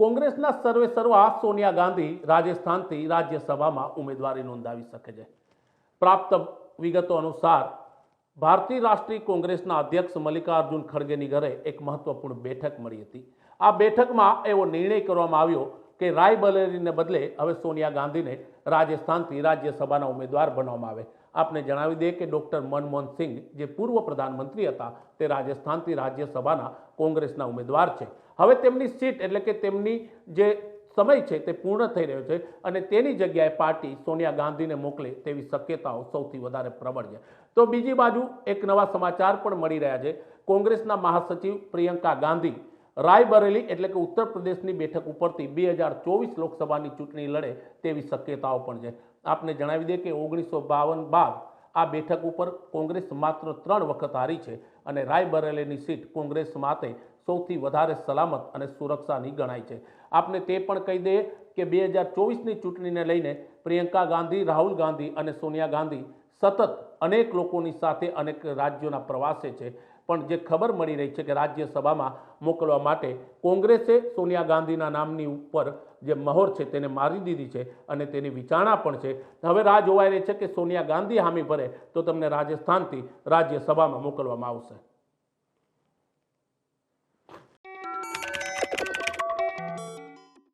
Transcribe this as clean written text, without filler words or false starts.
કોંગ્રેસના સર્વે સર્વા સોનિયા ગાંધી રાજસ્થાનથી રાજ્યસભામાં ઉમેદવારી નોંધાવી શકે છે। પ્રાપ્ત વિગતો અનુસાર ભારતીય રાષ્ટ્રીય કોંગ્રેસના અધ્યક્ષ મલ્લિકાર્જુન ખડગેની ઘરે એક મહત્વપૂર્ણ બેઠક મળી હતી। આ બેઠકમાં એવો નિર્ણય કરવામાં આવ્યો કે રાયબરેલીને બદલે હવે સોનિયા ગાંધીને રાજસ્થાનથી રાજ્યસભાના ઉમેદવાર બનાવવામાં આવે। આપને જણાવી દઈએ કે ડૉક્ટર મનમોહન સિંહ જે પૂર્વ પ્રધાનમંત્રી હતા તે રાજસ્થાનથી રાજ્યસભાના કોંગ્રેસના ઉમેદવાર છે। હવે તેમની સીટ એટલે કે તેમની જે સમય છે તે પૂર્ણ થઈ રહ્યો છે અને તેની જગ્યાએ પાર્ટી સોનિયા ગાંધીને મોકલે તેવી શક્યતાઓ સૌથી વધારે પ્રબળ છે। તો બીજી બાજુ એક નવા સમાચાર પણ મળી રહ્યા છે। કોંગ્રેસના મહાસચિવ પ્રિયંકા ગાંધી રાયબરેલી એટલે કે ઉત્તર પ્રદેશની બેઠક ઉપરથી 2024 લોકસભાની ચૂંટણી લડે તેવી શક્યતાઓ પણ છે। આપને જણાવી દઈએ કે 1952 બાદ આ બેઠક ઉપર કોંગ્રેસ માત્ર 3 વખત હારી છે અને રાયબરેલીની સીટ કોંગ્રેસ માટે સૌથી વધારે સલામત અને સુરક્ષાની ગણાય છે। આપને તે પણ કહી દઈએ કે 2024ની ચૂંટણીને લઈને પ્રિયંકા ગાંધી, રાહુલ ગાંધી અને સોનિયા ગાંધી સતત અનેક લોકોની સાથે અનેક રાજ્યોના પ્રવાસે છે, પણ જે ખબર મળી રહી છે કે રાજ્યસભામાં મોકલવા માટે કોંગ્રેસે સોનિયા ગાંધીના નામની ઉપર જે મહોર છે તેને મારી દીધી છે અને તેની વિચારણા પણ છે। હવે રાહ જોવાઈ રહી છે કે સોનિયા ગાંધી હામી ભરે તો તેમને રાજસ્થાનથી રાજ્યસભામાં મોકલવામાં આવશે।